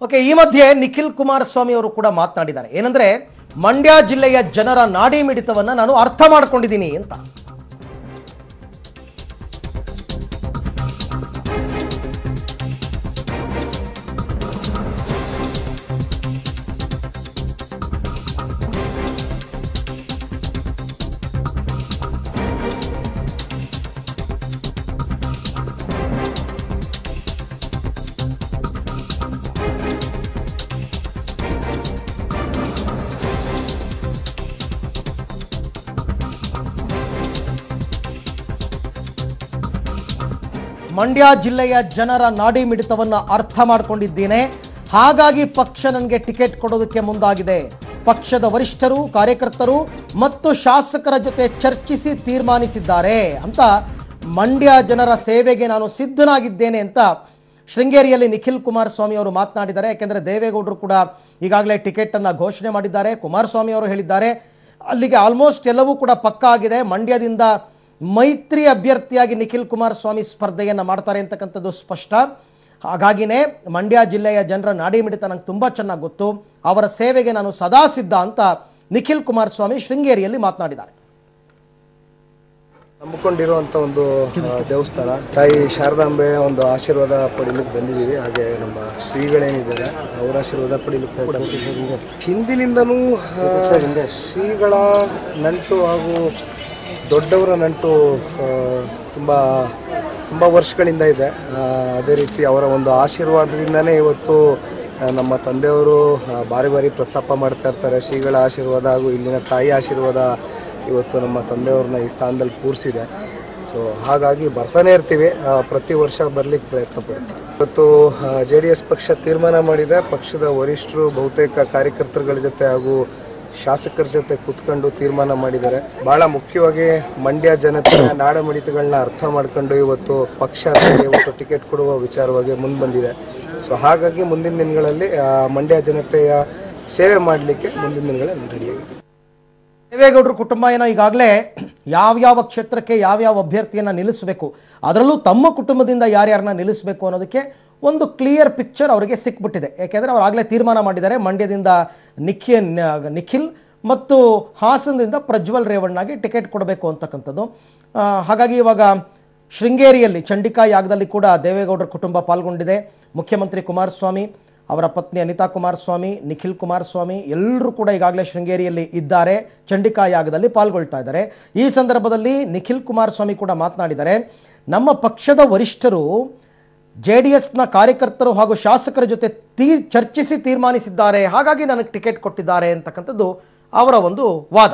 Okay, ಈ ಮಧ್ಯೆ ನಿಖಿಲ್ ಕುಮಾರಸ್ವಾಮಿ ಅವರು ಕೂಡ ಮಾತನಾಡಿದ್ದಾರೆ. ಏನಂದ್ರೆ ಮಂಡ್ಯ ಜಿಲ್ಲೆಯ ಜನರ ನಾಡಿ ಮಿಡಿತವನ್ನ ನಾನು ಅರ್ಥ ಮಾಡ್ಕೊಂಡಿದ್ದೀನಿ ಅಂತ. ಮಂಡ್ಯ ಜಿಲ್ಲೆಯ ಜನರ ನಾಡಿ ಮಿಡಿತವನ್ನ ಅರ್ಥ ಮಾಡಿಕೊಂಡಿದ್ದೇನೆ, ಹಾಗಾಗಿ ಪಕ್ಷ ನನಗೆ ಟಿಕೆಟ್ ಕೊಡೋದಕ್ಕೆ ಮುಂದಾಗಿದೆ. ಪಕ್ಷದ ವರಿಷ್ಠರು, ಕಾರ್ಯಕರ್ತರು ಮತ್ತು ಶಾಸಕರ ಜೊತೆ ಚರ್ಚಿಸಿ ತೀರ್ಮಾನಿಸಿದ್ದಾರೆ ಅಂತ ಮಂಡ್ಯ ಜನರ ಸೇವೆಗೆ ನಾನು ಸಿದ್ಧನಾಗಿದ್ದೇನೆ ಅಂತ ಶೃಂಗೇರಿಯಲ್ಲಿ ನಿಖಿಲ್ ಕುಮಾರಸ್ವಾಮಿ ಅವರು ಮಾತನಾಡಿದ್ದಾರೆ. ಯಾಕೆಂದರೆ ದೇವೇಗೌಡರು ಕೂಡ ಈಗಾಗಲೇ ಟಿಕೆಟ್ ಅನ್ನು ಘೋಷಣೆ ಮಾಡಿದ್ದಾರೆ. ಕುಮಾರಸ್ವಾಮಿ ಅವರು ಹೇಳಿದ್ದಾರೆ ಅಲ್ಲಿಗೆ ಆಲ್ಮೋಸ್ಟ್ ಎಲ್ಲವೂ ಕೂಡ ಪಕ್ಕಾ ಆಗಿದೆ. ಮಂಡ್ಯದಿಂದ ಮೈತ್ರಿ ಅಭ್ಯರ್ಥಿಯಾಗಿ ನಿಖಿಲ್ ಕುಮಾರಸ್ವಾಮಿ ಸ್ಪರ್ಧೆಯನ್ನು ಮಾಡ್ತಾರೆ ಅಂತಕ್ಕಂಥದ್ದು ಸ್ಪಷ್ಟ. ಹಾಗಾಗಿನೇ ಮಂಡ್ಯ ಜಿಲ್ಲೆಯ ಜನರ ನಾಡಿ ಮಿಡಿತ ನಂಗೆ ತುಂಬ ಚೆನ್ನಾಗಿ ಗೊತ್ತು, ಅವರ ಸೇವೆಗೆ ನಾನು ಸದಾ ಸಿದ್ಧ ಅಂತ ನಿಖಿಲ್ ಕುಮಾರಸ್ವಾಮಿ ಶೃಂಗೇರಿಯಲ್ಲಿ ಮಾತನಾಡಿದ್ದಾರೆ. ನಂಬಿಕೊಂಡಿರುವಂಥ ಒಂದು ದೇವಸ್ಥಾನ, ತಾಯಿ ಶಾರದಾಂಬೆ ಒಂದು ಆಶೀರ್ವಾದ ಪಡೀಲಿಕ್ಕೆ ಬಂದಿದ್ದೀವಿ. ಹಾಗೆ ನಮ್ಮ ಶ್ರೀಗಳೇನಿದ್ದಾರೆ ಅವರ ಆಶೀರ್ವಾದ ಪಡೀಲಿಕ್ಕೆ ಕೂಡ ಹಿಂದಿನಿಂದಲೂ ಶ್ರೀಗಳ ನಂಟು ಹಾಗೂ ದೊಡ್ಡವರ ನಂಟು ತುಂಬ ವರ್ಷಗಳಿಂದ ಇದೆ. ಅದೇ ರೀತಿ ಅವರ ಒಂದು ಆಶೀರ್ವಾದದಿಂದನೇ ಇವತ್ತು ನಮ್ಮ ತಂದೆಯವರು ಬಾರಿ ಪ್ರಸ್ತಾಪ ಮಾಡ್ತಾ ಇರ್ತಾರೆ. ಶ್ರೀಗಳ ಆಶೀರ್ವಾದ ಹಾಗೂ ಇಲ್ಲಿನ ತಾಯಿ ಆಶೀರ್ವಾದ ಇವತ್ತು ನಮ್ಮ ತಂದೆಯವ್ರನ್ನ ಈ ಸ್ಥಾನದಲ್ಲಿ ಕೂರಿಸಿದೆ. ಸೊ ಹಾಗಾಗಿ ಬರ್ತಾನೆ ಇರ್ತೀವಿ, ಪ್ರತಿ ವರ್ಷ ಬರಲಿಕ್ಕೆ ಪ್ರಯತ್ನ ಪಡ್ತೀವಿ. ಇವತ್ತು JDS ಪಕ್ಷ ತೀರ್ಮಾನ ಮಾಡಿದೆ. ಪಕ್ಷದ ವರಿಷ್ಠರು ಬಹುತೇಕ ಕಾರ್ಯಕರ್ತರುಗಳ ಜೊತೆ ಹಾಗೂ ಶಾಸಕರ ಜೊತೆ ಕೂತ್ಕೊಂಡು ತೀರ್ಮಾನ ಮಾಡಿದ್ದಾರೆ. ಭಾಳ ಮುಖ್ಯವಾಗಿ ಮಂಡ್ಯ ಜನತೆಯ ನಾಡ ಮಿಡಿತಗಳನ್ನ ಅರ್ಥ ಮಾಡ್ಕೊಂಡು ಇವತ್ತು ಪಕ್ಷ ಇವತ್ತು ಟಿಕೆಟ್ ಕೊಡುವ ವಿಚಾರವಾಗಿ ಮುಂದೆ ಬಂದಿದೆ. ಸೊ ಹಾಗಾಗಿ ಮುಂದಿನ ದಿನಗಳಲ್ಲಿ ಮಂಡ್ಯ ಜನತೆಯ ಸೇವೆ ಮಾಡಲಿಕ್ಕೆ ಮುಂದಿನ ದಿನಗಳಲ್ಲಿ ರೆಡಿಯಾಗಿದೆ. ದೇವೇಗೌಡರ ಕುಟುಂಬ ಏನೋ ಈಗಾಗಲೇ ಯಾವ್ಯಾವ ಕ್ಷೇತ್ರಕ್ಕೆ ಯಾವ್ಯಾವ ಅಭ್ಯರ್ಥಿಯನ್ನು ನಿಲ್ಲಿಸಬೇಕು, ಅದರಲ್ಲೂ ತಮ್ಮ ಕುಟುಂಬದಿಂದ ಯಾರ್ಯಾರನ್ನ ನಿಲ್ಲಿಸಬೇಕು ಅನ್ನೋದಕ್ಕೆ ಒಂದು ಕ್ಲಿಯರ್ ಪಿಕ್ಚರ್ ಅವರಿಗೆ ಸಿಕ್ಬಿಟ್ಟಿದೆ. ಯಾಕೆಂದರೆ ಅವರು ಆಗಲೇ ತೀರ್ಮಾನ ಮಾಡಿದ್ದಾರೆ ಮಂಡ್ಯದಿಂದ ನಿಖಿಲ್ ಮತ್ತು ಹಾಸನದಿಂದ ಪ್ರಜ್ವಲ್ ರೇವಣ್ಣಗೆ ಟಿಕೆಟ್ ಕೊಡಬೇಕು ಅಂತಕ್ಕಂಥದ್ದು. ಹಾಗಾಗಿ ಇವಾಗ ಶೃಂಗೇರಿಯಲ್ಲಿ ಚಂಡಿಕಾ ಯಾಗದಲ್ಲಿ ಕೂಡ ದೇವೇಗೌಡರ ಕುಟುಂಬ ಪಾಲ್ಗೊಂಡಿದೆ. ಮುಖ್ಯಮಂತ್ರಿ ಕುಮಾರಸ್ವಾಮಿ, ಅವರ ಪತ್ನಿ ಅನಿತಾ ಕುಮಾರಸ್ವಾಮಿ, ನಿಖಿಲ್ ಕುಮಾರಸ್ವಾಮಿ ಎಲ್ಲರೂ ಕೂಡ ಈಗಾಗಲೇ ಶೃಂಗೇರಿಯಲ್ಲಿ ಇದ್ದಾರೆ, ಚಂಡಿಕಾ ಯಾಗದಲ್ಲಿ ಪಾಲ್ಗೊಳ್ತಾ ಇದ್ದಾರೆ. ಈ ಸಂದರ್ಭದಲ್ಲಿ ನಿಖಿಲ್ ಕುಮಾರಸ್ವಾಮಿ ಕೂಡ ಮಾತನಾಡಿದ್ದಾರೆ. ನಮ್ಮ ಪಕ್ಷದ ವರಿಷ್ಠರು JDSನ ಕಾರ್ಯಕರ್ತರು ಹಾಗೂ ಶಾಸಕರ ಜೊತೆ ಚರ್ಚಿಸಿ ತೀರ್ಮಾನಿಸಿದ್ದಾರೆ, ಹಾಗಾಗಿ ನನಗೆ ಟಿಕೆಟ್ ಕೊಟ್ಟಿದ್ದಾರೆ ಅಂತಕ್ಕಂಥದ್ದು ಅವರ ಒಂದು ವಾದ.